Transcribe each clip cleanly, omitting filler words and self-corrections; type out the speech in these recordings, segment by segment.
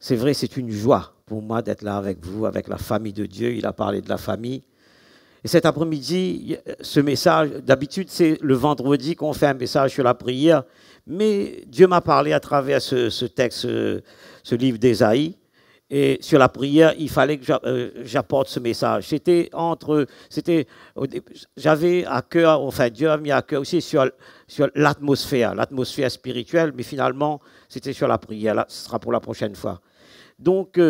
c'est vrai, c'est une joie pour moi d'être là avec vous, avec la famille de Dieu. Il a parlé de la famille. Et cet après-midi, ce message, d'habitude, c'est le vendredi qu'on fait un message sur la prière. Mais Dieu m'a parlé à travers ce texte, ce livre d'Ésaïe. Et sur la prière, il fallait que j'apporte ce message. J'avais à cœur, enfin Dieu a mis à cœur aussi sur l'atmosphère spirituelle, mais finalement, c'était sur la prière. Là, ce sera pour la prochaine fois. Donc,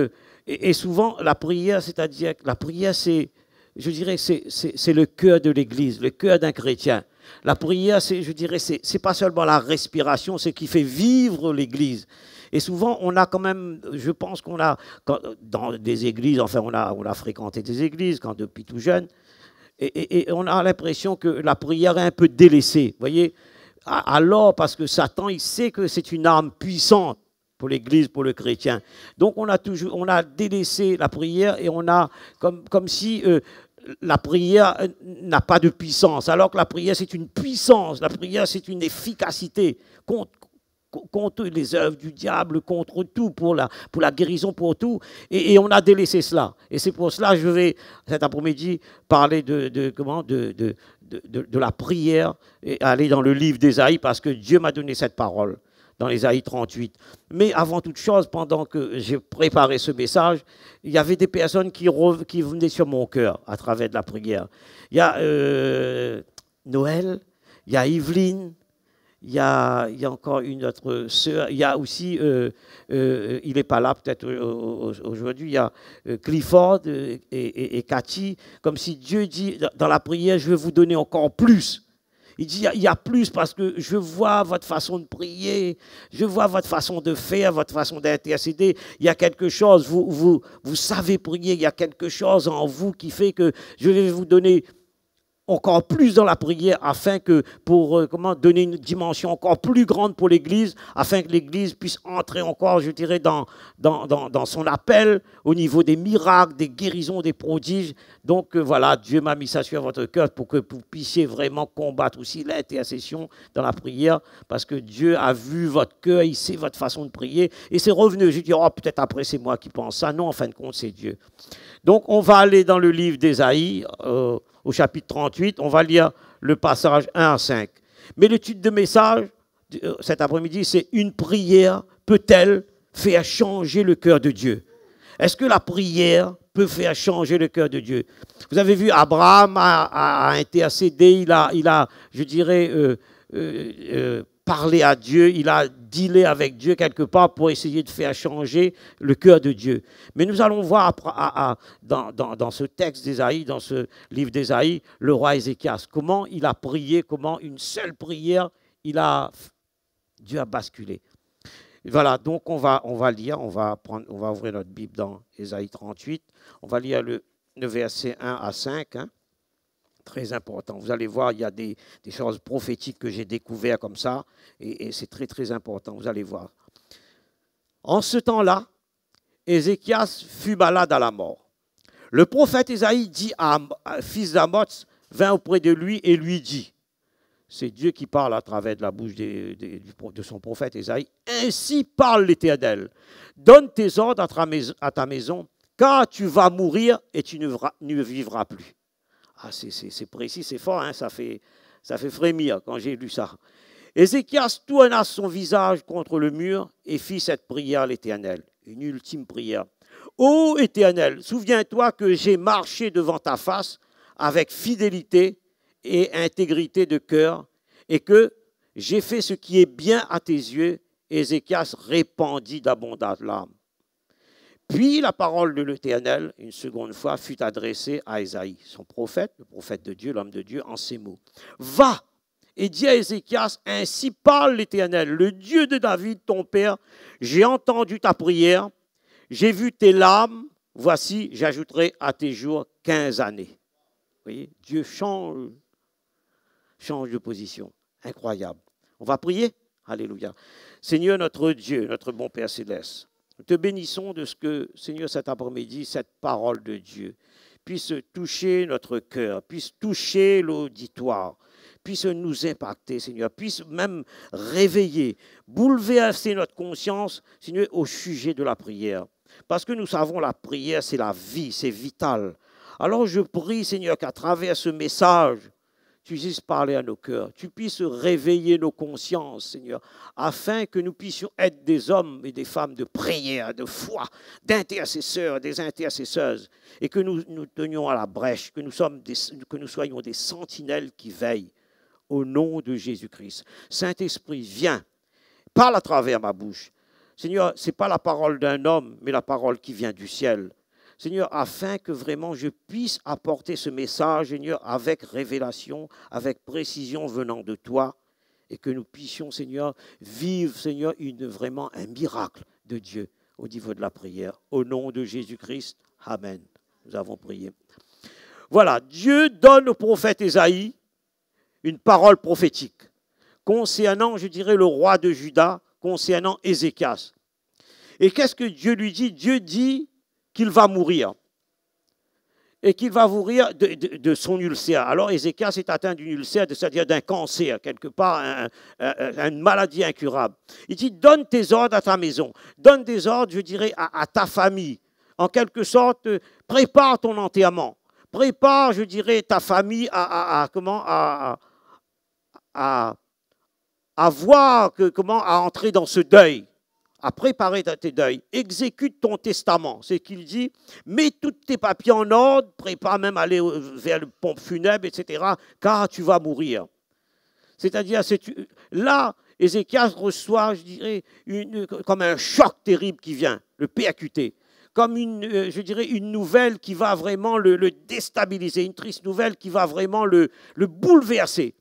et souvent, la prière, c'est-à-dire que la prière, je dirais, c'est le cœur de l'Église, le cœur d'un chrétien. La prière, je dirais, c'est pas seulement la respiration, c'est ce qui fait vivre l'Église. Et souvent, on a quand même, je pense qu'on a, dans des églises, enfin, on a fréquenté des églises depuis tout jeune, et on a l'impression que la prière est un peu délaissée. Vous voyez, alors, parce que Satan, il sait que c'est une arme puissante pour l'Église, pour le chrétien. Donc, on a délaissé la prière et on a, comme si la prière n'a pas de puissance, alors que la prière, c'est une puissance. La prière, c'est une efficacité contre les œuvres du diable, contre tout, pour la guérison, pour tout. Et on a délaissé cela. Et c'est pour cela que je vais, cet après-midi, parler de la prière et aller dans le livre d'Ésaïe, parce que Dieu m'a donné cette parole dans Ésaïe 38. Mais avant toute chose, pendant que j'ai préparé ce message, il y avait des personnes qui venaient sur mon cœur à travers de la prière. Il y a Noël, il y a Yveline, il y a encore une autre sœur, il y a aussi, il n'est pas là peut-être aujourd'hui, il y a Clifford et Cathy, comme si Dieu dit dans la prière, je vais vous donner encore plus. Il dit, il y a plus parce que je vois votre façon de prier, je vois votre façon de faire, votre façon d'intercéder. Il y a quelque chose, vous savez prier, il y a quelque chose en vous qui fait que je vais vous donner encore plus dans la prière afin que pour donner une dimension encore plus grande pour l'Église, afin que l'Église puisse entrer encore, je dirais, dans son appel au niveau des miracles, des guérisons, des prodiges. Donc voilà, Dieu m'a mis ça sur votre cœur pour que vous puissiez vraiment combattre aussi l'intercession dans la prière, parce que Dieu a vu votre cœur, il sait votre façon de prier, et c'est revenu. Je dis, oh, peut-être après c'est moi qui pense ça. Non, en fin de compte, c'est Dieu. Donc on va aller dans le livre d'Ésaïe, au chapitre 38, on va lire le passage 1 à 5. Mais le titre de message cet après-midi, c'est « Une prière peut-elle faire changer le cœur de Dieu ?» Est-ce que la prière peut faire changer le cœur de Dieu? Vous avez vu, Abraham a intercédé, il a je dirais, parlé à Dieu, il a dealé avec Dieu quelque part pour essayer de faire changer le cœur de Dieu. Mais nous allons voir dans ce texte d'Ésaïe, dans ce livre d'Ésaïe, le roi Ézéchias, comment il a prié, comment une seule prière, Dieu a basculé. Voilà, donc on va lire, on va ouvrir notre Bible dans Ésaïe 38, on va lire le verset 1 à 5, hein. Très important. Vous allez voir, il y a des choses prophétiques que j'ai découvertes comme ça, et c'est très, très important. Vous allez voir. En ce temps-là, Ézéchias fut malade à la mort. Le prophète Ésaïe dit fils d'Amoz, vint auprès de lui et lui dit, c'est Dieu qui parle à travers de la bouche de son prophète Ésaïe, ainsi parle l'Éternel, donne tes ordres à ta maison, car tu vas mourir et tu ne vivras plus. Ah, c'est précis, c'est fort, hein, ça fait frémir quand j'ai lu ça. Ézéchias tourna son visage contre le mur et fit cette prière à l'Éternel, une ultime prière. Ô Éternel, souviens-toi que j'ai marché devant ta face avec fidélité et intégrité de cœur, et que j'ai fait ce qui est bien à tes yeux. Ézéchias répandit d'abondantes larmes. Puis la parole de l'Éternel, une seconde fois, fut adressée à Ésaïe, son prophète, le prophète de Dieu, l'homme de Dieu, en ces mots. Va et dis à Ézéchias, ainsi parle l'Éternel, le Dieu de David, ton père, j'ai entendu ta prière, j'ai vu tes larmes, voici, j'ajouterai à tes jours 15 années. Vous voyez, Dieu change de position. Incroyable. On va prier? Alléluia. Seigneur notre Dieu, notre bon Père céleste, nous te bénissons de ce que, Seigneur, cet après-midi, cette parole de Dieu puisse toucher notre cœur, puisse toucher l'auditoire, puisse nous impacter, Seigneur, puisse même réveiller, bouleverser notre conscience, Seigneur, au sujet de la prière. Parce que nous savons, la prière, c'est la vie, c'est vital. Alors je prie, Seigneur, qu'à travers ce message, tu puisses parler à nos cœurs, tu puisses réveiller nos consciences, Seigneur, afin que nous puissions être des hommes et des femmes de prière, de foi, d'intercesseurs, des intercesseuses, et que nous tenions à la brèche, que nous soyons des sentinelles qui veillent au nom de Jésus-Christ. Saint-Esprit, viens, parle à travers ma bouche. Seigneur, ce n'est pas la parole d'un homme, mais la parole qui vient du ciel. Seigneur, afin que vraiment je puisse apporter ce message, Seigneur, avec révélation, avec précision venant de toi, et que nous puissions, Seigneur, vivre, Seigneur, vraiment un miracle de Dieu au niveau de la prière. Au nom de Jésus-Christ, Amen. Nous avons prié. Voilà, Dieu donne au prophète Ésaïe une parole prophétique concernant, je dirais, le roi de Juda, concernant Ézéchias. Et qu'est-ce que Dieu lui dit? Dieu dit qu'il va mourir. Et qu'il va mourir de son ulcère. Alors Ézéchias est atteint d'une ulcère, c'est-à-dire d'un cancer, quelque part, une maladie incurable. Il dit, donne tes ordres à ta maison. Donne des ordres, je dirais, à ta famille. En quelque sorte, prépare ton enterrement. Prépare, je dirais, ta famille à entrer dans ce deuil, à préparer tes deuils. Exécute ton testament. C'est qu'il dit, mets tous tes papiers en ordre, prépare même à aller vers le pompe funèbre, etc., car tu vas mourir. C'est-à-dire, là, Ézéchias reçoit, je dirais, comme un choc terrible qui vient, le percuter. Comme je dirais, une nouvelle qui va vraiment le déstabiliser, une triste nouvelle qui va vraiment le bouleverser.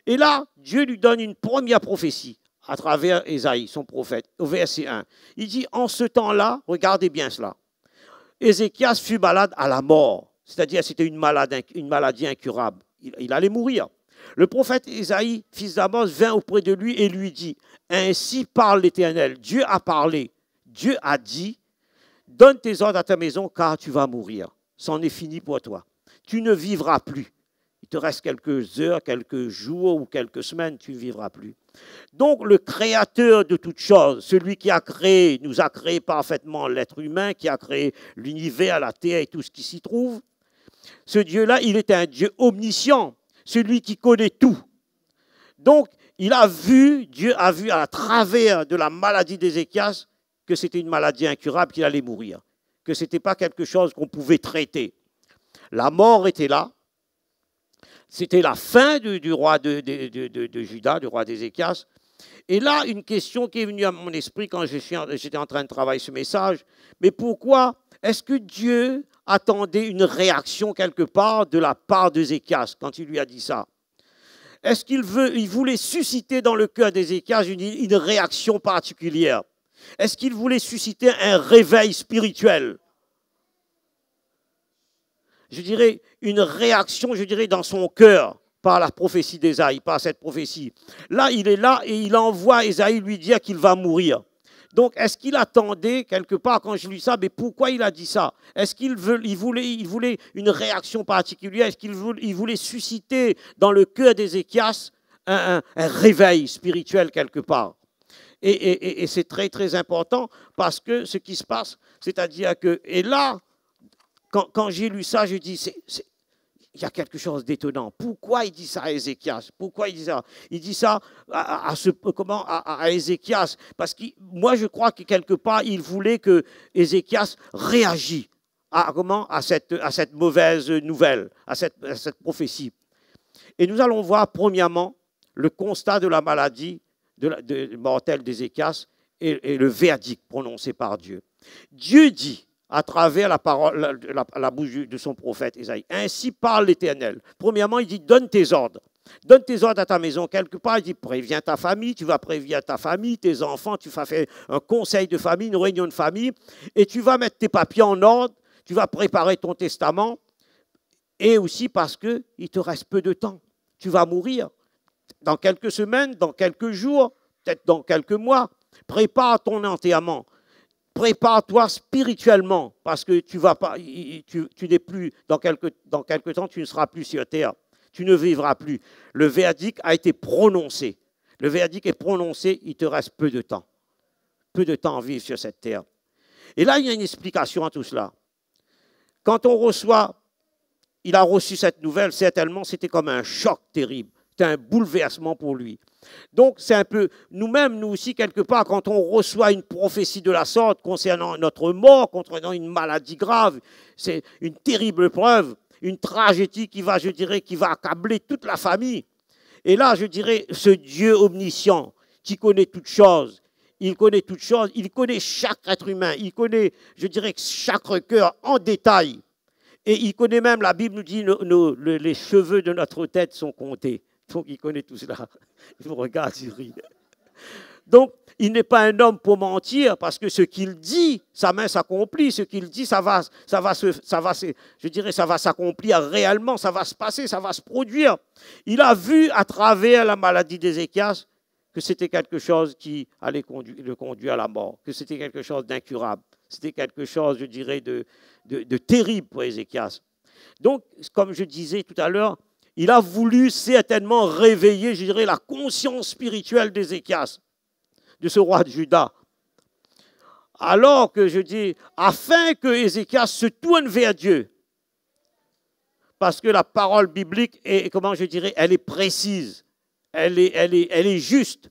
Et là, Dieu lui donne une première prophétie à travers Ésaïe, son prophète, au verset 1. Il dit, en ce temps-là, regardez bien cela, Ézéchias fut malade à la mort, c'est-à-dire c'était une maladie incurable. Il allait mourir. Le prophète Ésaïe, fils d'Amos, vint auprès de lui et lui dit, ainsi parle l'Éternel, Dieu a parlé, Dieu a dit, donne tes ordres à ta maison car tu vas mourir. C'en est fini pour toi. Tu ne vivras plus. Il te reste quelques heures, quelques jours ou quelques semaines, tu ne vivras plus. Donc le créateur de toutes choses, celui qui a créé, nous a créé parfaitement l'être humain, qui a créé l'univers, la terre et tout ce qui s'y trouve, ce Dieu-là, il est un Dieu omniscient, celui qui connaît tout. Donc Dieu a vu à travers de la maladie d'Ézéchias que c'était une maladie incurable, qu'il allait mourir, que ce n'était pas quelque chose qu'on pouvait traiter. La mort était là. C'était la fin du roi de Juda, du roi d'Ézéchias. Et là, une question qui est venue à mon esprit quand j'étais en train de travailler ce message, mais pourquoi est-ce que Dieu attendait une réaction quelque part de la part d'Ézéchias quand il lui a dit ça? Est-ce qu'il voulait susciter dans le cœur d'Ézéchias une réaction particulière? Est-ce qu'il voulait susciter un réveil spirituel? Je dirais une réaction, dans son cœur par la prophétie d'Ésaïe, par cette prophétie. Là, il est là et il envoie Ésaïe lui dire qu'il va mourir. Donc, est-ce qu'il attendait quelque part, quand je lui dis ça, mais pourquoi il a dit ça? Est-ce qu'il voulait une réaction particulière? Est-ce qu'il voulait susciter dans le cœur d'Ézéchias un réveil spirituel quelque part? Et c'est très, très important parce que ce qui se passe, c'est-à-dire que, et là, quand j'ai lu ça, je dis, il y a quelque chose d'étonnant. Pourquoi il dit ça à Ézéchias? Pourquoi il dit ça? Il dit ça à Ézéchias? Parce que moi, je crois que quelque part, il voulait que Ézéchias réagisse à cette mauvaise nouvelle, à cette prophétie. Et nous allons voir, premièrement, le constat de la maladie mortelle d'Ézéchias et le verdict prononcé par Dieu. Dieu dit, à travers la parole, la bouche de son prophète Ésaïe. Ainsi parle l'Éternel. Premièrement, il dit, donne tes ordres. Donne tes ordres à ta maison. Quelque part, il dit, préviens ta famille, tu vas prévenir ta famille, tes enfants, tu vas faire un conseil de famille, une réunion de famille, et tu vas mettre tes papiers en ordre, tu vas préparer ton testament, et aussi parce qu'il te reste peu de temps. Tu vas mourir dans quelques semaines, dans quelques jours, peut-être dans quelques mois. Prépare ton enterrement. Prépare-toi spirituellement, parce que tu n'es plus, dans quelque temps, tu ne seras plus sur terre. tu ne vivras plus. Le verdict a été prononcé. Le verdict est prononcé, il te reste peu de temps. Peu de temps à vivre sur cette terre. Et là, il y a une explication à tout cela. Quand on reçoit, il a reçu cette nouvelle, certainement, c'était comme un choc terrible. C'était un bouleversement pour lui. Donc, c'est un peu, nous-mêmes, nous aussi, quelque part, quand on reçoit une prophétie de la sorte concernant notre mort, concernant une maladie grave, c'est une terrible preuve, une tragédie qui va, je dirais, qui va accabler toute la famille. Et là, je dirais, ce Dieu omniscient, qui connaît toutes choses, il connaît toutes choses, il connaît chaque être humain, il connaît, je dirais, chaque cœur en détail. Et il connaît même, la Bible nous dit, les cheveux de notre tête sont comptés. Donc, il connaît tout cela. Il vous regarde, il rit. Donc, il n'est pas un homme pour mentir, parce que ce qu'il dit, sa main s'accomplit. Ce qu'il dit, ça va s'accomplir réellement, ça va se passer, ça va se produire. Il a vu à travers la maladie d'Ézéchias que c'était quelque chose qui allait le conduire à la mort, que c'était quelque chose d'incurable. C'était quelque chose, je dirais, de terrible pour Ézéchias. Donc, comme je disais tout à l'heure, il a voulu certainement réveiller, je dirais, la conscience spirituelle d'Ézéchias, de ce roi de Juda. Alors que je dis, afin que Ézéchias se tourne vers Dieu, parce que la parole biblique est, comment je dirais, elle est précise, elle est juste.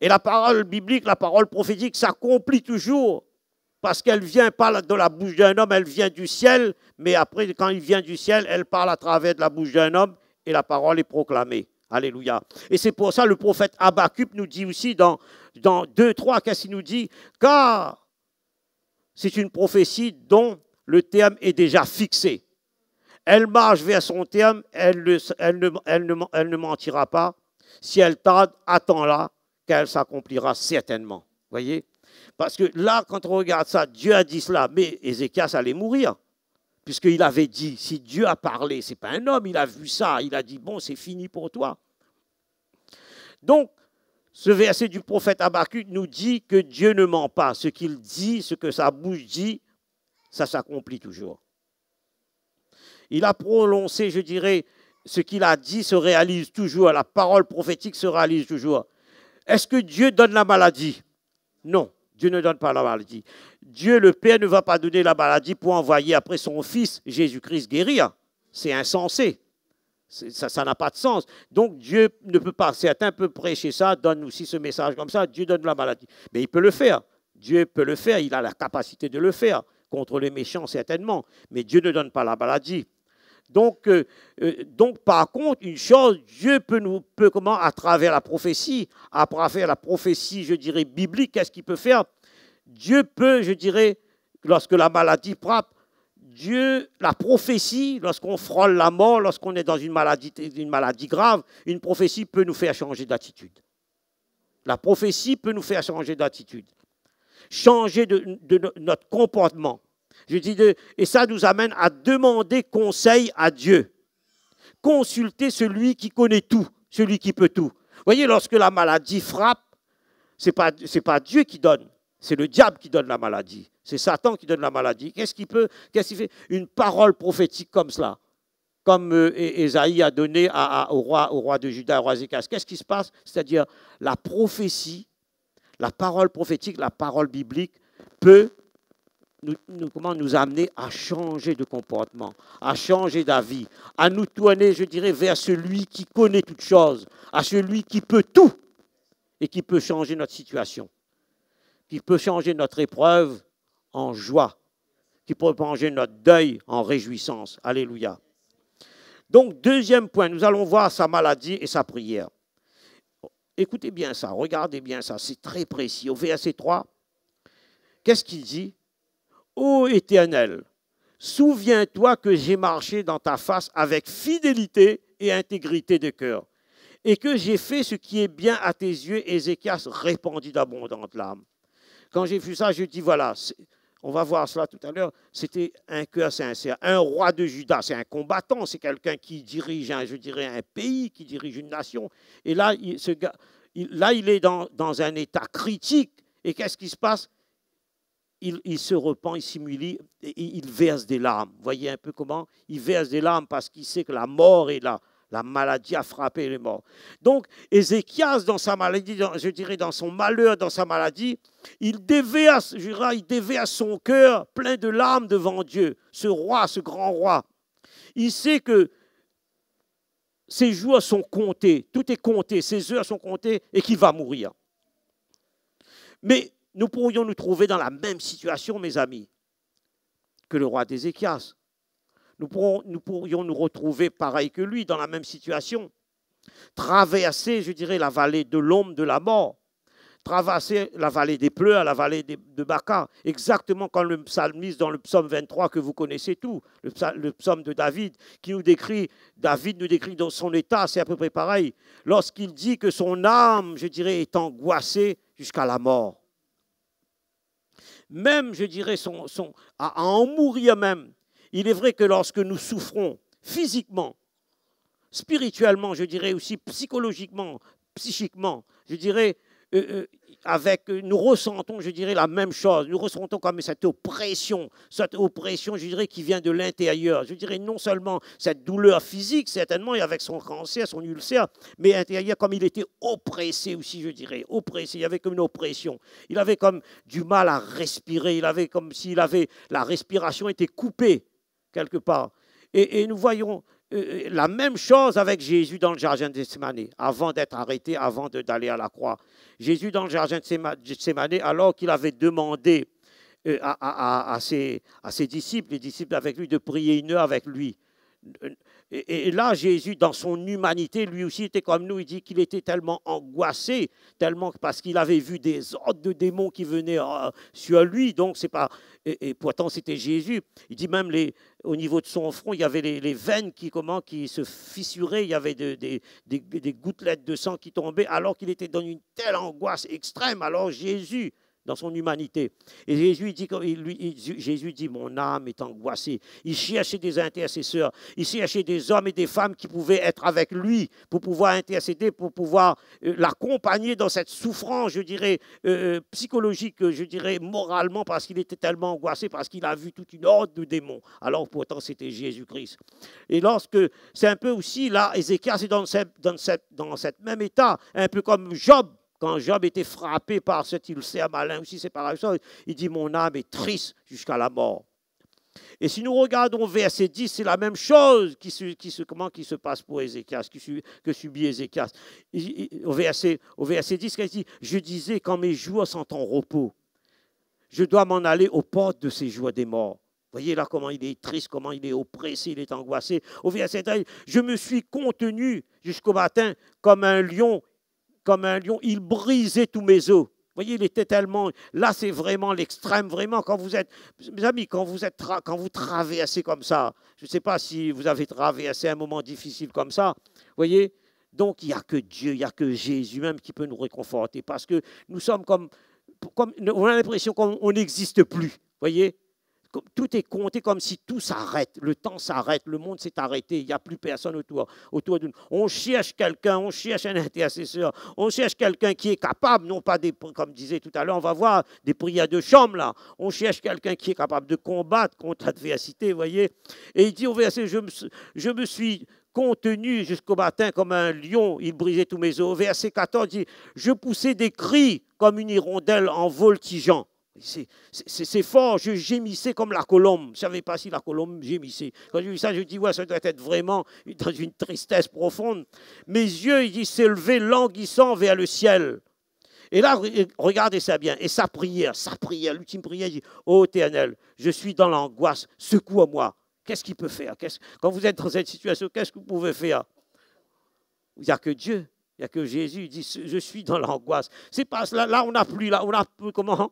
Et la parole biblique, la parole prophétique s'accomplit toujours, parce qu'elle vient pas de la bouche d'un homme, elle vient du ciel, mais après, quand il vient du ciel, elle parle à travers de la bouche d'un homme, et la parole est proclamée. Alléluia. Et c'est pour ça que le prophète Habakkuk nous dit aussi dans 2-3, qu'est-ce qu'il nous dit? Car c'est une prophétie dont le terme est déjà fixé. Elle marche vers son terme, elle ne mentira pas. Si elle tarde, attends-la, qu'elle s'accomplira certainement. Voyez? Parce que là, quand on regarde ça, Dieu a dit cela, mais Ézéchias allait mourir. Puisqu'il avait dit, si Dieu a parlé, ce n'est pas un homme, il a vu ça, il a dit, bon, c'est fini pour toi. Donc, ce verset du prophète Habakkuk nous dit que Dieu ne ment pas. Ce qu'il dit, ce que sa bouche dit, ça s'accomplit toujours. Il a prononcé, je dirais, ce qu'il a dit se réalise toujours, la parole prophétique se réalise toujours. Est-ce que Dieu donne la maladie? Non, Dieu ne donne pas la maladie. Dieu, le Père, ne va pas donner la maladie pour envoyer après son Fils, Jésus-Christ, guérir. C'est insensé. Ça n'a pas de sens. Donc Dieu ne peut pas, certains peuvent prêcher ça, donne aussi ce message comme ça, Dieu donne la maladie. Mais il peut le faire. Dieu peut le faire, il a la capacité de le faire, contre les méchants certainement. Mais Dieu ne donne pas la maladie. Donc par contre, une chose, Dieu peut comment, à travers la prophétie, je dirais, biblique, qu'est-ce qu'il peut faire? Dieu peut, je dirais, lorsque la maladie frappe, Dieu, la prophétie, lorsqu'on frôle la mort, lorsqu'on est dans une maladie grave, une prophétie peut nous faire changer d'attitude. La prophétie peut nous faire changer d'attitude, changer de notre comportement. Je dis et ça nous amène à demander conseil à Dieu. Consulter celui qui connaît tout, celui qui peut tout. Vous voyez, lorsque la maladie frappe, ce n'est pas Dieu qui donne, c'est le diable qui donne la maladie. C'est Satan qui donne la maladie. Qu'est-ce qu'il fait? Une parole prophétique comme cela, comme Ésaïe a donné au roi de Juda, au roi Ézéchias. Qu'est-ce qui se passe? C'est-à-dire la prophétie, la parole prophétique, la parole biblique peut nous amener à changer de comportement, à changer d'avis, à nous tourner, je dirais, vers celui qui connaît toutes choses, à celui qui peut tout et qui peut changer notre situation, qui peut changer notre épreuve en joie, qui peut changer notre deuil en réjouissance. Alléluia. Donc, deuxième point, nous allons voir sa maladie et sa prière. Écoutez bien ça, regardez bien ça, c'est très précis. Au verset 3, qu'est-ce qu'il dit? Ô Éternel, souviens-toi que j'ai marché dans ta face avec fidélité et intégrité de cœur, et que j'ai fait ce qui est bien à tes yeux. Ézéchias répandit d'abondantes larmes. Quand j'ai vu ça, je dis, voilà, on va voir cela tout à l'heure, c'était un cœur sincère. Un roi de Juda, c'est un combattant, c'est quelqu'un qui dirige, je dirais, un pays, qui dirige une nation. Et là, il est dans un état critique. Et qu'est-ce qui se passe? il se repent, il s'humilie, et il verse des larmes. Vous voyez un peu comment? Il verse des larmes parce qu'il sait que la mort est là. La maladie a frappé les morts. Donc, Ézéchias, dans sa maladie, je dirais dans son malheur, dans sa maladie, il déverse son cœur plein de larmes devant Dieu, ce roi, ce grand roi. Il sait que ses jours sont comptés, tout est compté, ses heures sont comptées et qu'il va mourir. Mais nous pourrions nous trouver dans la même situation, mes amis, que le roi d'Ézéchias. Nous pourrions nous retrouver pareil que lui, dans la même situation. Traverser, je dirais, la vallée de l'ombre de la mort. Traverser la vallée des pleurs, la vallée de Baca. Exactement comme le psalmiste dans le psaume 23 que vous connaissez tout, le psaume de David, qui nous décrit, David nous décrit dans son état, c'est à peu près pareil. Lorsqu'il dit que son âme, je dirais, est angoissée jusqu'à la mort. Même, je dirais, à en mourir même. Il est vrai que lorsque nous souffrons physiquement, spirituellement, je dirais aussi psychologiquement, psychiquement, je dirais, nous ressentons, je dirais, la même chose. Nous ressentons comme cette oppression, je dirais, qui vient de l'intérieur. Je dirais non seulement cette douleur physique, certainement, et avec son cancer, son ulcère, mais intérieur, comme il était oppressé aussi, je dirais, oppressé. Il y avait comme une oppression. Il avait comme du mal à respirer. Il avait comme si la respiration était coupée quelque part. Et nous voyons la même chose avec Jésus dans le jardin de Gethsémani, avant d'être arrêté, avant d'aller à la croix. Jésus dans le jardin de Gethsémani, alors qu'il avait demandé à ses disciples, les disciples avec lui, de prier une heure avec lui. Et là, Jésus, dans son humanité, lui aussi était comme nous. Il dit qu'il était tellement angoissé, tellement parce qu'il avait vu des hordes de démons qui venaient sur lui. Donc, c'est pas. Et pourtant, c'était Jésus. Il dit même au niveau de son front, il y avait les veines qui se fissuraient. Il y avait des gouttelettes de sang qui tombaient, alors qu'il était dans une telle angoisse extrême. Alors, Jésus, dans son humanité. Et Jésus dit, mon âme est angoissée. Il cherchait des intercesseurs. Il cherchait des hommes et des femmes qui pouvaient être avec lui pour pouvoir intercéder, pour pouvoir l'accompagner dans cette souffrance, je dirais, psychologique, je dirais, moralement, parce qu'il était tellement angoissé, parce qu'il a vu toute une horde de démons. Alors pourtant, c'était Jésus-Christ. Et c'est un peu aussi, là, Ézéchias est dans cet même état, un peu comme Job. Quand Job était frappé par cet ulcère malin aussi, c'est pareil, il dit, mon âme est triste jusqu'à la mort. Et si nous regardons verset 10, c'est la même chose qui se passe pour Ézéchias, que subit Ézéchias. Au verset 10, il dit, je disais, quand mes jours sont en repos, je dois m'en aller aux portes de ces jours des morts. Voyez là comment il est triste, comment il est oppressé, il est angoissé. Au verset 13, je me suis contenu jusqu'au matin comme un lion, il brisait tous mes os. Vous voyez, il était tellement... Là, c'est vraiment l'extrême, vraiment. Quand vous êtes... Mes amis, quand vous traversez comme ça, je ne sais pas si vous avez traversé un moment difficile comme ça, vous voyez, donc il n'y a que Dieu, il n'y a que Jésus même qui peut nous réconforter, parce que nous sommes comme on a l'impression qu'on n'existe plus, vous voyez. Tout est compté comme si tout s'arrête, le temps s'arrête, le monde s'est arrêté, il n'y a plus personne autour de nous. On cherche quelqu'un, on cherche un intercesseur, on cherche quelqu'un qui est capable, non pas comme disait tout à l'heure, on va voir des prières de chambre là, on cherche quelqu'un qui est capable de combattre contre l'adversité, vous voyez. Et il dit au verset, je me suis contenu jusqu'au matin comme un lion, il brisait tous mes os. Au verset 14, il dit, je poussais des cris comme une hirondelle en voltigeant. C'est fort, je gémissais comme la colombe. Je ne savais pas si la colombe gémissait. Quand j'ai vu ça, je dis, ouais, ça doit être vraiment dans une tristesse profonde. Mes yeux, il dit, s'élevaient languissant vers le ciel. Et là, regardez ça bien. Et sa prière, l'ultime prière, il dit, ô Éternel, je suis dans l'angoisse, secoue-moi. Qu'est-ce qu'il peut faire? Quand vous êtes dans cette situation, qu'est-ce que vous pouvez faire? Il n'y a que Dieu. Il n'y a que Jésus, il dit, je suis dans l'angoisse. C'est pas là, on n'a plus, là, on a comment,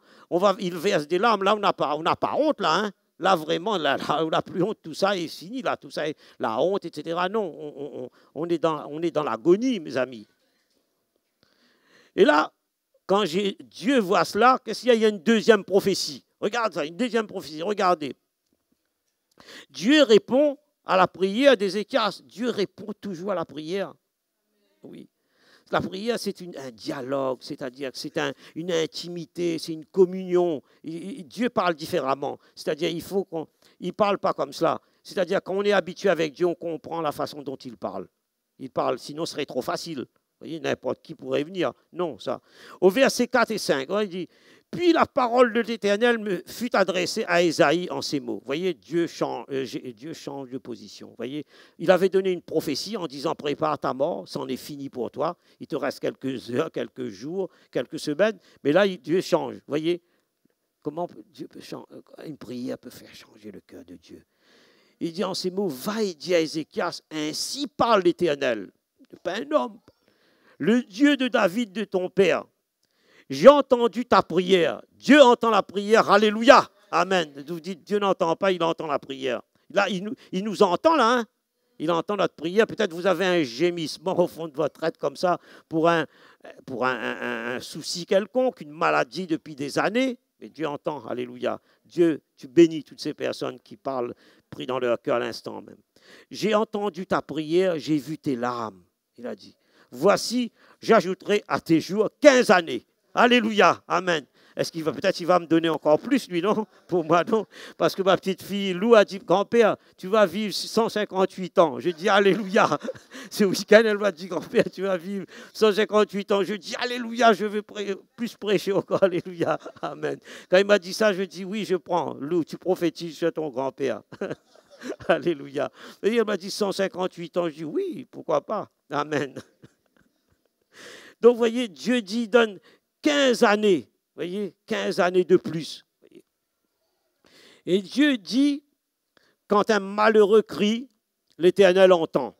il verse des larmes, là, on n'a pas honte, là, hein. Là, vraiment, là, on n'a plus honte, tout ça est fini, là, tout ça est la honte, etc. Non, on est dans l'agonie, mes amis. Et là, quand Dieu voit cela, qu'est-ce qu'il y a? Il y a une deuxième prophétie. Regarde ça, une deuxième prophétie, regardez. Dieu répond à la prière d'Ézéchias. Dieu répond toujours à la prière. Oui. La prière, c'est un dialogue, c'est-à-dire que c'est une intimité, c'est une communion. Dieu parle différemment. C'est-à-dire il ne parle pas comme cela. C'est-à-dire quand on est habitué avec Dieu, on comprend la façon dont il parle. Il parle, sinon ce serait trop facile. Vous voyez, n'importe qui pourrait venir. Non, ça. Au verset 4 et 5, il dit, « Puis la parole de l'Éternel me fut adressée à Ésaïe en ces mots. » Vous voyez, Dieu change de position. Vous voyez, il avait donné une prophétie en disant, « Prépare ta mort, c'en est fini pour toi. Il te reste quelques heures, quelques jours, quelques semaines. » Mais là, Dieu change. Vous voyez, comment Dieu peut changer, une prière peut faire changer le cœur de Dieu. Il dit en ces mots, « Va et dis à Ézéchias, ainsi parle l'Éternel. » Pas un homme. « Le Dieu de David, de ton père. J'ai entendu ta prière. » Dieu entend la prière. Alléluia. Amen. Vous dites, Dieu n'entend pas, il entend la prière. Là, il nous entend, là. Hein? Il entend notre prière. Peut-être vous avez un gémissement au fond de votre être comme ça pour un souci quelconque, une maladie depuis des années. Mais Dieu entend. Alléluia. Dieu, tu bénis toutes ces personnes qui parlent, pris dans leur cœur à l'instant même. J'ai entendu ta prière, j'ai vu tes larmes. Il a dit, voici, j'ajouterai à tes jours 15 années. Alléluia, amen. Est-ce qu'il va, peut-être il va me donner encore plus, lui, non? Pour moi, non. Parce que ma petite fille, Lou, a dit, grand-père, tu vas vivre 158 ans. Je dis, alléluia. Ce week-end, elle m'a dit, grand-père, tu vas vivre 158 ans. Je dis, alléluia, je veux plus prêcher encore, alléluia, amen. Quand il m'a dit ça, je dis, oui, je prends. Lou, tu prophétises sur ton grand-père. Alléluia. Et elle m'a dit 158 ans. Je dis, oui, pourquoi pas, amen. Donc, vous voyez, Dieu dit, donne 15 années. Vous voyez, 15 années de plus. Et Dieu dit, quand un malheureux crie, l'Éternel entend.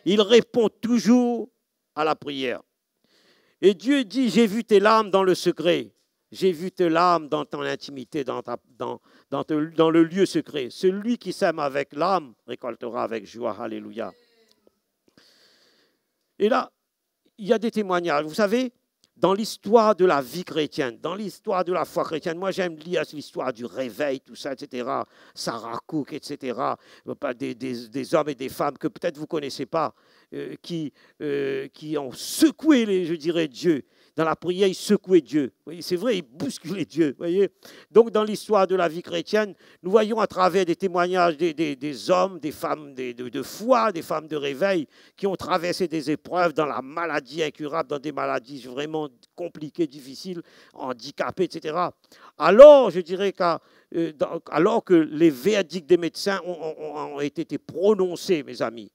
Il répond toujours à la prière. Et Dieu dit, j'ai vu tes larmes dans le secret. J'ai vu tes larmes dans ton intimité, dans le lieu secret. Celui qui sème avec l'âme récoltera avec joie. Alléluia. Et là, il y a des témoignages. Vous savez, dans l'histoire de la vie chrétienne, dans l'histoire de la foi chrétienne, moi j'aime lire l'histoire du réveil, tout ça, etc. Sarah Cook, etc. Des hommes et des femmes que peut-être vous ne connaissez pas, qui ont secoué, je dirais, Dieu. Dans la prière, ils secouaient Dieu. C'est vrai, ils bousculaient Dieu. Voyez. Donc, dans l'histoire de la vie chrétienne, nous voyons à travers des témoignages des hommes, des femmes de foi, des femmes de réveil, qui ont traversé des épreuves dans la maladie incurable, dans des maladies vraiment compliquées, difficiles, handicapées, etc. Alors, je dirais alors que les verdicts des médecins ont été prononcés, mes amis,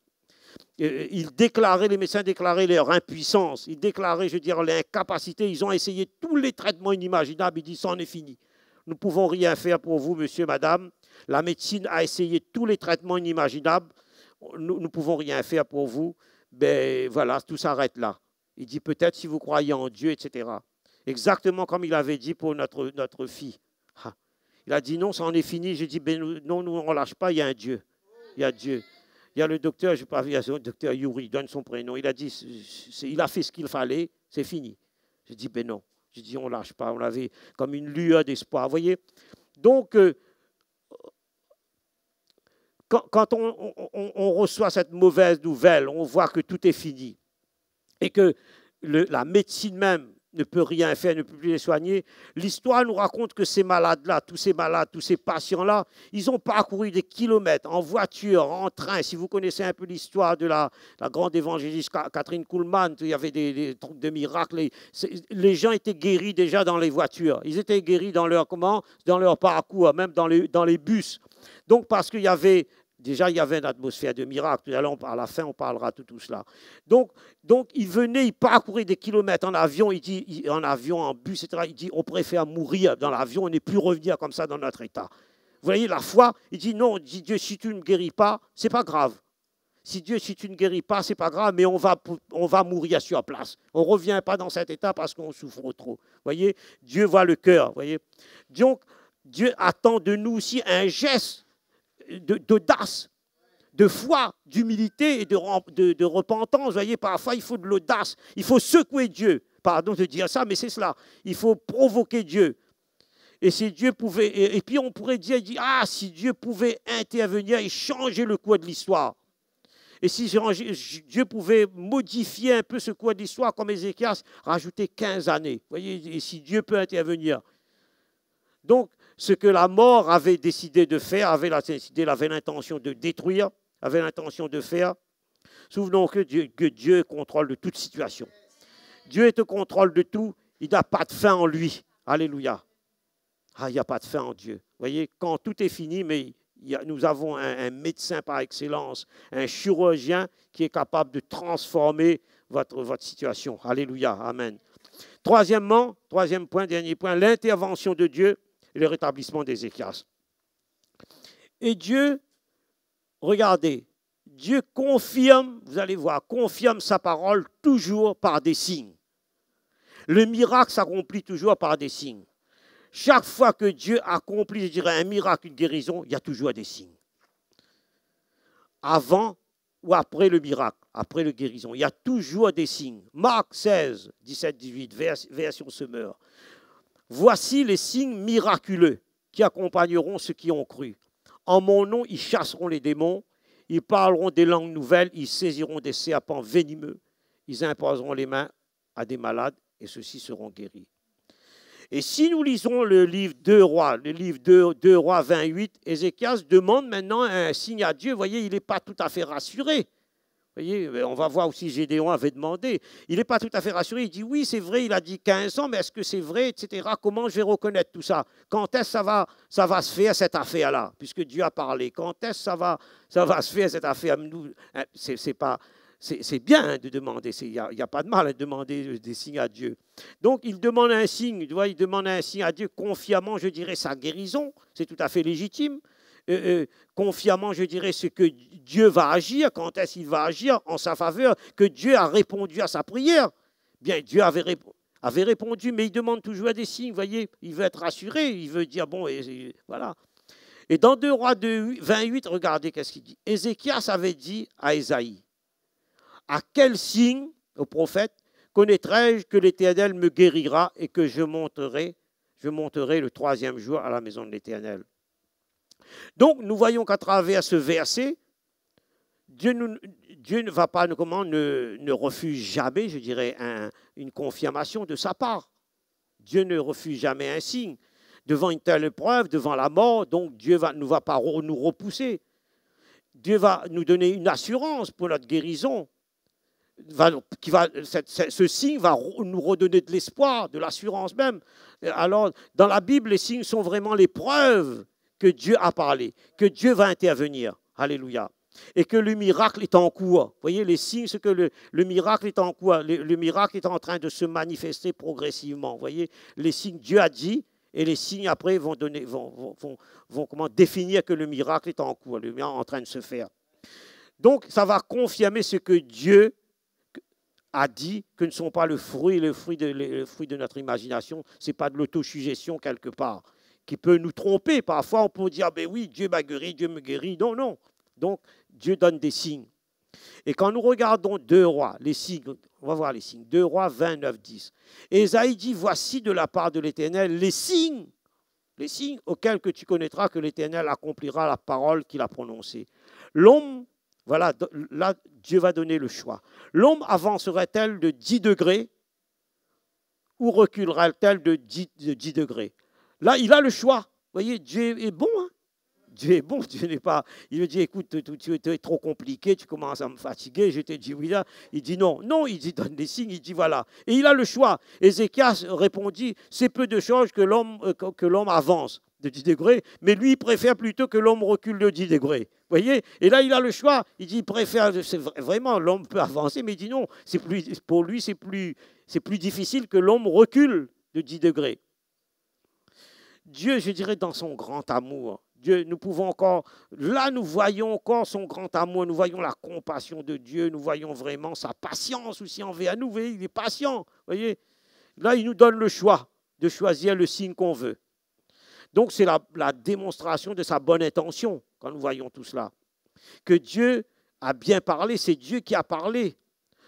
les médecins déclaraient leur impuissance, ils déclaraient, je veux dire, l'incapacité, ils ont essayé tous les traitements inimaginables, ils disent, ça en est fini. Nous ne pouvons rien faire pour vous, monsieur, madame. La médecine a essayé tous les traitements inimaginables, nous ne pouvons rien faire pour vous. Ben voilà, tout s'arrête là. Il dit, peut-être si vous croyez en Dieu, etc. Exactement comme il avait dit pour notre fille. Il a dit, non, ça en est fini. J'ai dit, ben, non, nous, on ne lâche pas, il y a un Dieu. Il y a Dieu. Il y a le docteur, je ne sais pas, il y a le docteur Yuri, il donne son prénom. Il a dit, il a fait ce qu'il fallait, c'est fini. J'ai dit, ben non. J'ai dit, on ne lâche pas. On avait comme une lueur d'espoir. Vous voyez? Donc, quand on reçoit cette mauvaise nouvelle, on voit que tout est fini. Et que la médecine même ne peut rien faire, ne peut plus les soigner. L'histoire nous raconte que ces malades-là, tous ces patients-là, ils ont parcouru des kilomètres en voiture, en train. Si vous connaissez un peu l'histoire de la grande évangéliste Catherine Kuhlman, il y avait des trucs de miracles. Les gens étaient guéris déjà dans les voitures. Ils étaient guéris dans leur parcours, même dans les bus. Donc, parce qu'il y avait... Déjà, il y avait une atmosphère de miracle. À la fin, on parlera de tout cela. Donc il venait, il parcourait des kilomètres en avion, en bus, etc. Il dit, on préfère mourir dans l'avion, on n'est plus revenir comme ça dans notre état. Vous voyez, la foi, il dit, non, il dit, Dieu, si tu ne me guéris pas, c'est pas grave. Si tu ne guéris pas, c'est pas grave, mais on va mourir sur place. On ne revient pas dans cet état parce qu'on souffre trop. Vous voyez, Dieu voit le cœur. Voyez. Donc, Dieu attend de nous aussi un geste d'audace, de foi, d'humilité et de repentance. Vous voyez, parfois, il faut de l'audace. Il faut secouer Dieu. Pardon de dire ça, mais c'est cela. Il faut provoquer Dieu. Et si Dieu pouvait... Et puis, on pourrait dire, si Dieu pouvait intervenir et changer le cours de l'histoire. Et si Dieu pouvait modifier un peu ce cours d'histoire comme Ézéchias, rajouter 15 années. Vous voyez, et si Dieu peut intervenir. Donc, ce que la mort avait décidé de faire, avait l'intention de détruire, avait l'intention de faire. Souvenons que Dieu est au contrôle de toute situation. Dieu est au contrôle de tout. Il n'a pas de fin en lui. Alléluia. Ah, il n'y a pas de fin en Dieu. Vous voyez, quand tout est fini, mais nous avons un médecin par excellence, un chirurgien qui est capable de transformer votre situation. Alléluia. Amen. Troisième point, dernier point, l'intervention de Dieu et le rétablissement d'Ézéchias. Et Dieu, regardez, Dieu confirme, vous allez voir, confirme sa parole toujours par des signes. Le miracle s'accomplit toujours par des signes. Chaque fois que Dieu accomplit, je dirais, un miracle, une guérison, il y a toujours des signes. Avant ou après le miracle, après la guérison, il y a toujours des signes. Marc 16, 17, 18, version Semeur. Voici les signes miraculeux qui accompagneront ceux qui ont cru. En mon nom, ils chasseront les démons, ils parleront des langues nouvelles, ils saisiront des serpents venimeux, ils imposeront les mains à des malades et ceux-ci seront guéris. Et si nous lisons le livre 2 Rois, le livre 2 Rois 28, Ézéchias demande maintenant un signe à Dieu. Vous voyez, il n'est pas tout à fait rassuré. Vous voyez, on va voir aussi Gédéon avait demandé. Il n'est pas tout à fait rassuré. Il dit oui, c'est vrai, il a dit 15 ans, mais est-ce que c'est vrai, etc. Comment je vais reconnaître tout ça? Quand est-ce que ça va se faire, cette affaire-là? Puisque Dieu a parlé. Quand est-ce que ça va se faire, cette affaire? C'est bien de demander, il n'y a pas de mal à demander des signes à Dieu. Donc, il demande un signe, il demande un signe à Dieu, confiamment, je dirais, sa guérison, c'est tout à fait légitime. Confiamment, je dirais, ce que Dieu va agir, quand est-ce qu'il va agir en sa faveur, que Dieu a répondu à sa prière. Bien, Dieu avait répondu, mais il demande toujours des signes, vous voyez, il veut être rassuré, il veut dire, bon, voilà. Et dans 2 Rois 28, regardez qu'est-ce qu'il dit. Ézéchias avait dit à Ésaïe, à quel signe, au prophète, connaîtrai-je que l'Éternel me guérira et que je monterai le 3e jour à la maison de l'Éternel. Donc, nous voyons qu'à travers ce verset, Dieu ne va pas, ne refuse jamais, je dirais, une confirmation de sa part. Dieu ne refuse jamais un signe. Devant une telle épreuve, devant la mort, donc Dieu ne va pas nous repousser. Dieu va nous donner une assurance pour notre guérison. Ce signe va nous redonner de l'espoir, de l'assurance même. Alors, dans la Bible, les signes sont vraiment les preuves que Dieu a parlé, que Dieu va intervenir. Alléluia. Et que le miracle est en cours. Vous voyez, les signes, c'est que le miracle est en cours. Le miracle est en train de se manifester progressivement. Vous voyez, les signes, Dieu a dit, et les signes après vont définir que le miracle est en cours, le miracle est en train de se faire. Donc, ça va confirmer ce que Dieu a dit, que ne sont pas le fruit de notre imagination, ce n'est pas de l'autosuggestion quelque part, qui peut nous tromper. Parfois, on peut dire, ben oui, Dieu m'a guéri, Dieu me guérit. Non, non. Donc, Dieu donne des signes. Et quand nous regardons 2 Rois, les signes, on va voir les signes, 2 Rois 29, 10. Ésaïe dit, voici de la part de l'Éternel les signes auxquels que tu connaîtras que l'Éternel accomplira la parole qu'il a prononcée. L'homme, voilà, là, Dieu va donner le choix. L'homme avancerait-elle de 10 degrés ou reculerait-elle de 10 degrés? Là, il a le choix. Vous voyez, Dieu est bon. Hein? Dieu est bon. Dieu n'est pas. Il lui dit, écoute, tu es trop compliqué, tu commences à me fatiguer. Je te dis oui là. Il dit non. Non, il dit, donne des signes. Il dit voilà. Et il a le choix. Ézéchias répondit, c'est peu de choses que l'homme avance de 10 degrés, mais lui, il préfère plutôt que l'homme recule de 10 degrés. Vous voyez? Et là, il a le choix. Il dit, il préfère, vraiment, l'homme peut avancer, mais il dit non, pour lui, c'est plus difficile que l'homme recule de 10 degrés. Dieu, je dirais, dans son grand amour, Dieu, nous pouvons encore, là, nous voyons encore son grand amour, nous voyons la compassion de Dieu, nous voyons vraiment sa patience aussi envers nous. Vous voyez, il est patient. Vous voyez? Là, il nous donne le choix de choisir le signe qu'on veut. Donc, c'est la démonstration de sa bonne intention, quand nous voyons tout cela. Que Dieu a bien parlé, c'est Dieu qui a parlé.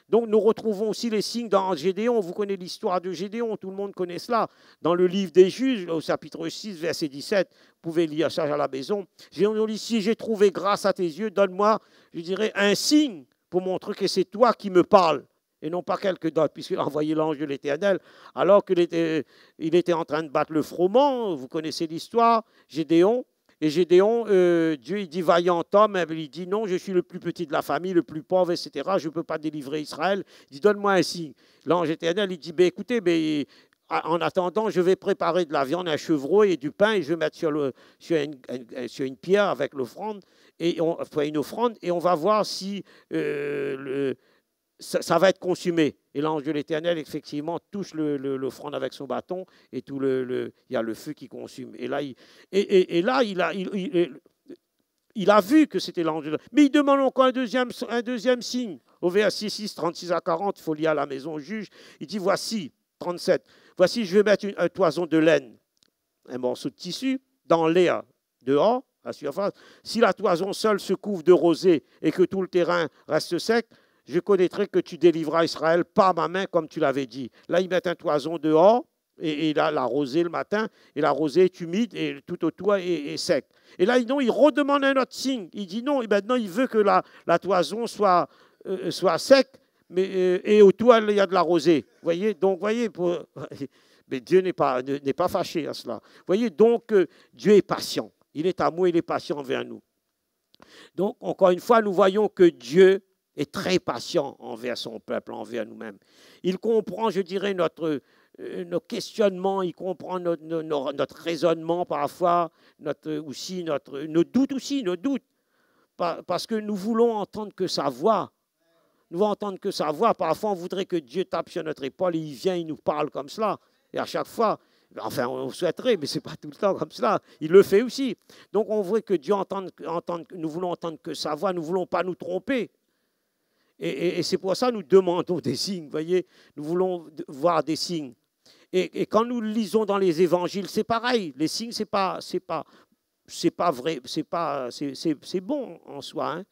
Donc nous retrouvons aussi les signes dans Gédéon. Vous connaissez l'histoire de Gédéon, tout le monde connaît cela. Dans le livre des Juges, au chapitre 6, verset 17, vous pouvez lire ça à la maison. Gédéon dit, si j'ai trouvé grâce à tes yeux, donne-moi, je dirais, un signe pour montrer que c'est toi qui me parles, et non pas quelqu'un d'autre, puisqu'il a envoyé l'ange de l'Éternel, alors qu'il était en train de battre le froment. Vous connaissez l'histoire, Gédéon. Et Gédéon, Dieu, il dit, vaillant homme, il dit, non, je suis le plus petit de la famille, le plus pauvre, etc. Je ne peux pas délivrer Israël. Il dit, donne-moi un signe. L'ange éternel, il dit, ben, écoutez, ben, en attendant, je vais préparer de la viande, un chevreau et du pain, et je vais mettre sur une pierre avec l'offrande, une offrande, et on va voir si ça va être consumé. Et l'ange de l'Éternel, effectivement, touche l'offrande avec son bâton, et il y a le feu qui consume. Et là, il a vu que c'était l'ange de l'Éternel. Mais il demande encore un deuxième signe. Au verset 6, 36 à 40, il faut lire à la maison au juge. Il dit, voici, 37, voici, je vais mettre un toison de laine, un morceau de tissu, dans l'air, dehors, à la surface. Si la toison seule se couvre de rosée et que tout le terrain reste sec, je connaîtrai que tu délivras Israël par ma main, comme tu l'avais dit. Là, ils mettent un toison dehors, et il a la rosée le matin, et la rosée est humide, et tout autour est sec. Et là, non, il redemande un autre signe. Il dit non, et maintenant, il veut que la toison soit sec, et autour, il y a de la rosée. Vous voyez, donc, voyez, mais Dieu n'est pas fâché à cela. Vous voyez, donc, Dieu est patient. Il est amour, il est patient envers nous. Donc, encore une fois, nous voyons que Dieu est très patient envers son peuple, envers nous-mêmes. Il comprend, je dirais, nos questionnements, il comprend notre raisonnement parfois, nos doutes aussi, nos doutes. Parce que nous voulons entendre que sa voix. Nous voulons entendre que sa voix. Parfois, on voudrait que Dieu tape sur notre épaule et il vient, il nous parle comme cela. Et à chaque fois, enfin, on souhaiterait, mais ce n'est pas tout le temps comme cela. Il le fait aussi. Donc, on voudrait que Dieu entende, nous voulons entendre que sa voix, nous ne voulons pas nous tromper. Et c'est pour ça que nous demandons des signes, voyez. Nous voulons voir des signes. Et quand nous lisons dans les évangiles, c'est pareil. Les signes, c'est pas vrai, c'est bon en soi. Hein.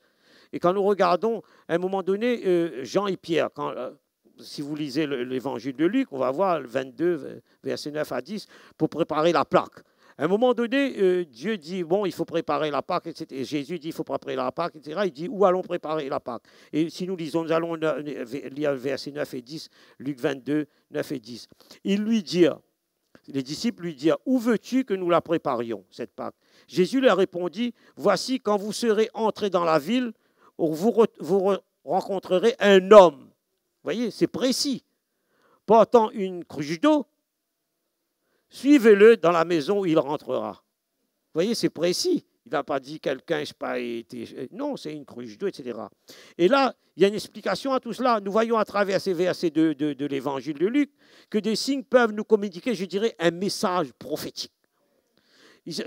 Et quand nous regardons, à un moment donné, Jean et Pierre, si vous lisez l'évangile de Luc, on va voir le 22, verset 9 à 10, pour préparer la Pâque. À un moment donné, Dieu dit, bon, il faut préparer la Pâque, etc. Et Jésus dit, il faut préparer la Pâque, etc. Il dit, où allons préparer la Pâque? Et si nous lisons, nous allons lire versets 9 et 10, Luc 22, 9 et 10. Les disciples lui dirent, où veux-tu que nous la préparions, cette Pâque? Jésus leur répondit, voici, quand vous serez entrés dans la ville, vous rencontrerez un homme. Vous voyez, c'est précis. Portant une cruche d'eau, suivez-le dans la maison où il rentrera. Vous voyez, c'est précis. Il n'a pas dit quelqu'un, je ne sais pas, non, c'est une cruche d'eau, etc. Et là, il y a une explication à tout cela. Nous voyons à travers ces versets de l'évangile de Luc que des signes peuvent nous communiquer, je dirais, un message prophétique.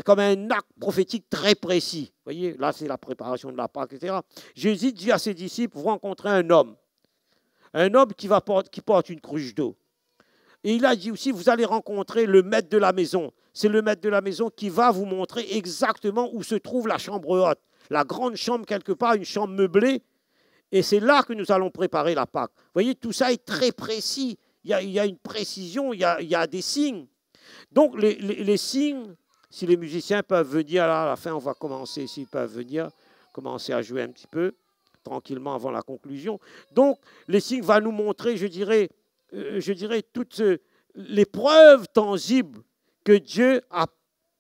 Comme un acte prophétique très précis. Vous voyez, là, c'est la préparation de la Pâque, etc. Jésus dit à ses disciples, vous rencontrez un homme qui porte une cruche d'eau. Et il a dit aussi, vous allez rencontrer le maître de la maison. C'est le maître de la maison qui va vous montrer exactement où se trouve la chambre haute. La grande chambre, quelque part, une chambre meublée. Et c'est là que nous allons préparer la Pâque. Vous voyez, tout ça est très précis. Il y a une précision, il y a des signes. Donc, les signes, si les musiciens peuvent venir, là, à la fin, on va commencer, s'ils peuvent venir, commencer à jouer un petit peu, tranquillement avant la conclusion. Donc, les signes vont nous montrer, je dirais, toutes les preuves tangibles que Dieu a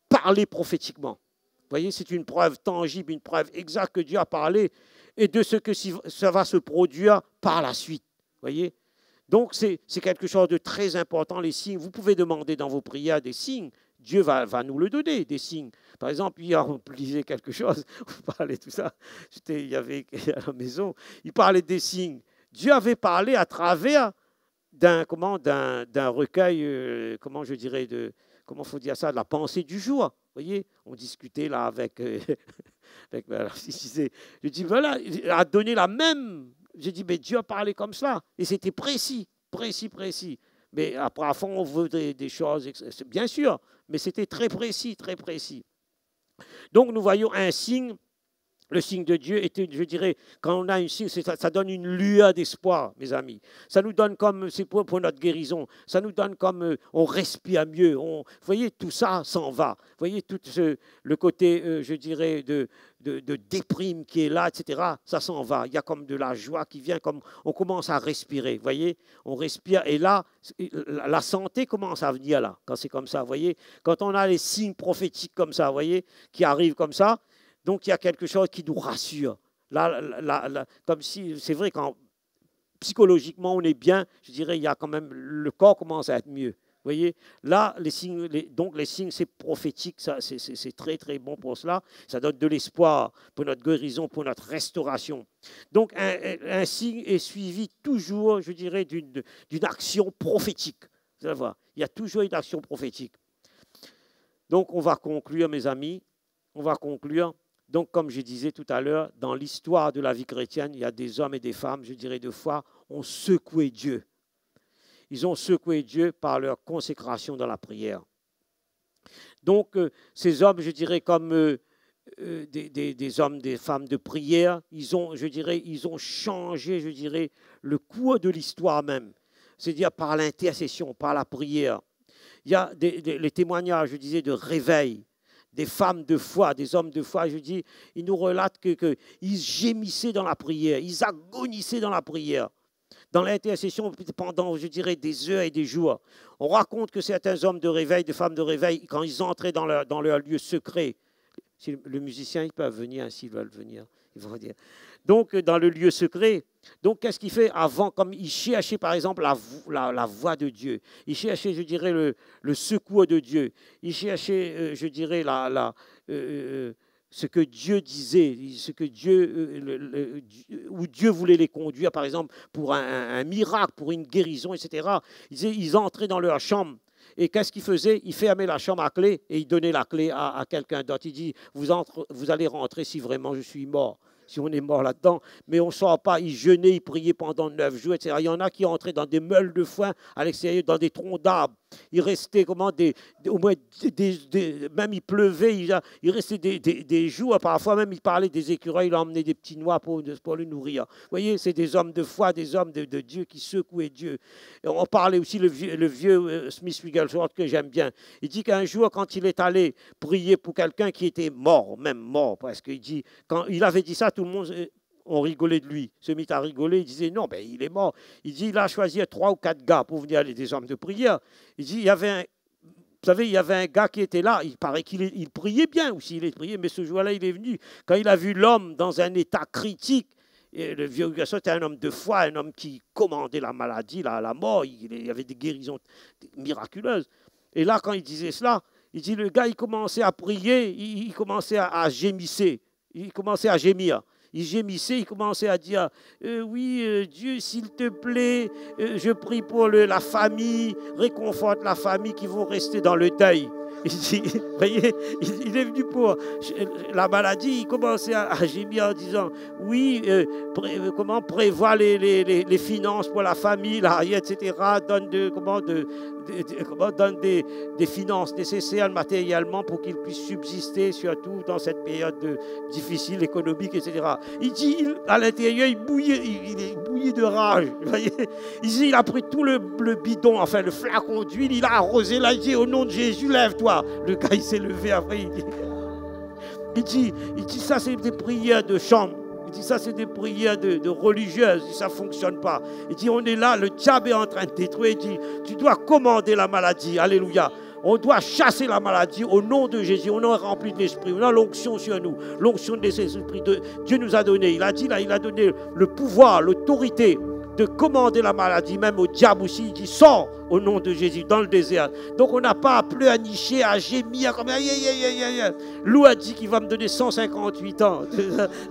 parlé prophétiquement. Vous voyez, c'est une preuve tangible, une preuve exacte que Dieu a parlé et de ce que ça va se produire par la suite. Vous voyez? Donc, c'est quelque chose de très important, les signes. Vous pouvez demander dans vos prières des signes. Dieu va nous le donner, des signes. Par exemple, hier, on lisait quelque chose, on parlait de tout ça. Il y avait à la maison, il parlait des signes. Dieu avait parlé à travers d'un recueil, comment je dirais, comment faut dire ça, de la pensée du jour. Vous voyez, on discutait là avec je dis, voilà, il a donné la même. J'ai dit, mais Dieu a parlé comme ça. Et c'était précis. Mais après, à fond, on veut des choses, bien sûr, mais c'était très précis, très précis. Donc, nous voyons un signe Le signe de Dieu était, je dirais, quand on a un signe, ça donne une lueur d'espoir, mes amis. Ça nous donne comme, c'est pour notre guérison, ça nous donne comme, on respire mieux. Vous voyez, tout ça s'en va. Vous voyez, tout le côté, je dirais, de déprime qui est là, etc., ça s'en va. Il y a comme de la joie qui vient, comme on commence à respirer. Vous voyez, on respire et là, la santé commence à venir là, quand c'est comme ça. Vous voyez, quand on a les signes prophétiques comme ça, vous voyez, qui arrivent comme ça, donc, il y a quelque chose qui nous rassure. Là, comme si, c'est vrai, quand psychologiquement on est bien, je dirais, il y a quand même, le corps commence à être mieux. Vous voyez, là, les signes, donc les signes, c'est prophétique, c'est très, très bon pour cela. Ça donne de l'espoir pour notre guérison, pour notre restauration. Donc, un signe est suivi toujours, je dirais, d'une action prophétique. Vous allez voir, il y a toujours une action prophétique. Donc, on va conclure, mes amis, on va conclure. Donc, comme je disais tout à l'heure, dans l'histoire de la vie chrétienne, il y a des hommes et des femmes, je dirais de foi, ont secoué Dieu. Ils ont secoué Dieu par leur consécration dans la prière. Donc, ces hommes, je dirais, comme des hommes, des femmes de prière, ils ont changé, je dirais, le cours de l'histoire même. C'est-à-dire par l'intercession, par la prière. Il y a les témoignages, je disais, de réveil. Des femmes de foi, des hommes de foi, je dis, ils nous relatent qu'ils gémissaient dans la prière, ils agonissaient dans la prière, dans l'intercession pendant, je dirais, des heures et des jours. On raconte que certains hommes de réveil, des femmes de réveil, quand ils entraient dans leur lieu secret, le musicien, ils peuvent venir s'ils veulent venir, ils vont dire. Donc, dans le lieu secret, donc qu'est-ce qu'il fait avant, comme il cherchait par exemple la voix de Dieu, il cherchait, je dirais, le secours de Dieu, il cherchait, je dirais, ce que Dieu disait, ce que où Dieu voulait les conduire, par exemple, pour un miracle, pour une guérison, etc. Ils entraient dans leur chambre. Et qu'est-ce qu'il faisait? Il fermait la chambre à clé et il donnait la clé à quelqu'un d'autre. Il dit, vous allez rentrer si vraiment je suis mort. Si on est mort là-dedans, mais on ne sort pas, ils jeûnaient, ils priaient pendant 9 jours, etc. Il y en a qui entraient dans des meules de foin à l'extérieur, dans des troncs d'arbres. Il restait au moins même il pleuvait, il restait des jours, parfois même il parlait des écureuils, il emmenait des petits noix pour le nourrir. Vous voyez, c'est des hommes de foi, des hommes de Dieu qui secouaient Dieu. Et on parlait aussi, le vieux Smith Wigglesworth que j'aime bien. Il dit qu'un jour, quand il est allé prier pour quelqu'un qui était mort, même mort, parce qu'il dit, quand il avait dit ça, tout le monde... On rigolait de lui, se mit à rigoler, il disait non, ben, il est mort. Il dit, il a choisi 3 ou 4 gars pour venir aller des hommes de prière. Il dit, il y avait un gars qui était là, il paraît qu'il priait bien aussi, il priait, mais ce jour-là, il est venu. Quand il a vu l'homme dans un état critique, et le vieux garçon était un homme de foi, un homme qui commandait la maladie, la mort, il y avait des guérisons miraculeuses. Et là, quand il disait cela, il dit, le gars, il commençait à prier, il commençait à gémisser, il commençait à gémir. Il gémissait, il commençait à dire oui, Dieu, s'il te plaît, je prie pour la famille, réconforte la famille qui vont rester dans le deuil. Vous voyez, il est venu pour la maladie, il commençait à gémir en disant oui, comment prévoit les finances pour la famille, l'arrière, etc. Donne donne des finances nécessaires matériellement pour qu'ils puissent subsister, surtout dans cette période difficile économique, etc. Il dit, à l'intérieur, il est bouilli de rage. Vous voyez, il dit, il a pris tout le bidon, enfin le flacon d'huile, il a arrosé là, il dit, au nom de Jésus, lève-toi. Le gars, il s'est levé après, il dit, ça c'est des prières de chambre. Il dit, ça c'est des prières de religieuses, il dit, ça ne fonctionne pas. Il dit, on est là, le diable est en train de détruire. Il dit, tu dois commander la maladie, alléluia. On doit chasser la maladie au nom de Jésus. On est rempli de l'Esprit. On a l'onction sur nous. L'onction de l'Esprit. Dieu nous a donné. Il a dit là, il a donné le pouvoir, l'autorité de commander la maladie, même au diable aussi. Il dit, sors au nom de Jésus dans le désert. Donc on n'a pas à pleurnicher, à gémir comme Lou a dit qu'il va me donner 158 ans.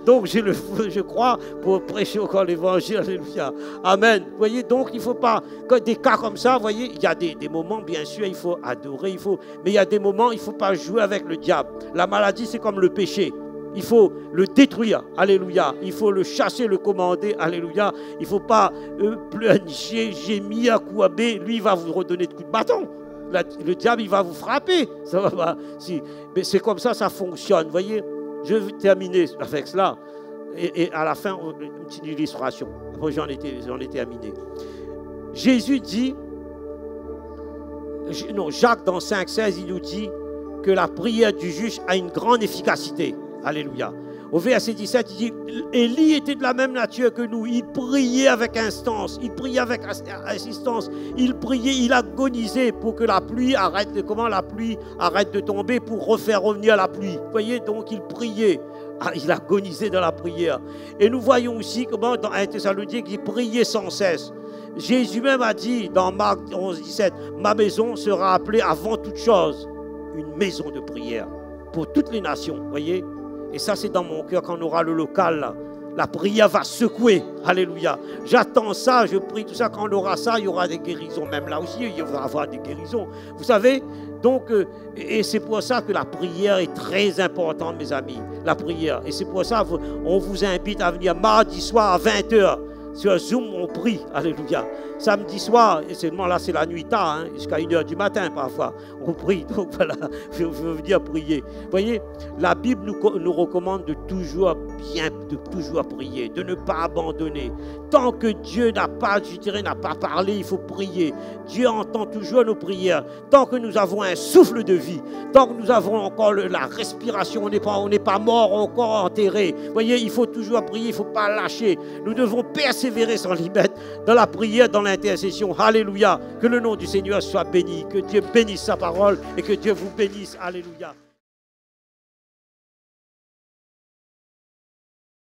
Donc je crois pour prêcher encore l'évangile. Alléluia. Amen. Vous voyez, donc il ne faut pas, quand des cas comme ça, vous voyez, il y a des moments, bien sûr, il faut adorer, mais il y a des moments, il ne faut pas jouer avec le diable. La maladie, c'est comme le péché. Il faut le détruire, alléluia. Il faut le chasser, le commander, alléluia. Il ne faut pas pleurnicher, gémir, couaber. Lui, il va vous redonner de coups de bâton. Le diable, il va vous frapper. Ça va pas. Mais c'est comme ça, ça fonctionne. Vous voyez, Je vais terminer avec cela. Et à la fin, une petite illustration. Après, j'en étais terminé. Jésus dit, non, Jacques dans 5,16, il nous dit que la prière du juge a une grande efficacité. Alléluia. Au verset 17, il dit, Élie était de la même nature que nous. Il priait avec instance, il priait avec insistance, il priait, il agonisait pour que la pluie arrête, la pluie arrête de tomber pour refaire revenir la pluie. Vous voyez, donc il priait. Il agonisait dans la prière. Et nous voyons aussi comment dans 1 Thessaloniciens, il priait sans cesse. Jésus même a dit dans Marc 11, 17, ma maison sera appelée avant toute chose une maison de prière pour toutes les nations. Vous voyez? Et ça, c'est dans mon cœur quand on aura le local là. La prière va secouer. Alléluia. J'attends ça, je prie tout ça. Quand on aura ça, il y aura des guérisons. Même là aussi, il va y avoir des guérisons. Vous savez, donc, et c'est pour ça que la prière est très importante, mes amis. La prière. Et c'est pour ça qu'on vous invite à venir mardi soir à 20h. Sur Zoom, on prie. Alléluia. Samedi soir, et seulement là, c'est la nuit tard, jusqu'à 1h du matin parfois. On prie. Donc voilà, je veux venir prier. Vous voyez, la Bible nous recommande de toujours prier, de ne pas abandonner. Tant que Dieu n'a pas parlé, il faut prier. Dieu entend toujours nos prières. Tant que nous avons un souffle de vie, tant que nous avons encore la respiration, on n'est pas mort, encore enterré. Vous voyez, il faut toujours prier, il ne faut pas lâcher. Nous devons persévérer sans limite dans la prière, dans l'intercession. Alléluia. Que le nom du Seigneur soit béni. Que Dieu bénisse sa parole et que Dieu vous bénisse. Alléluia.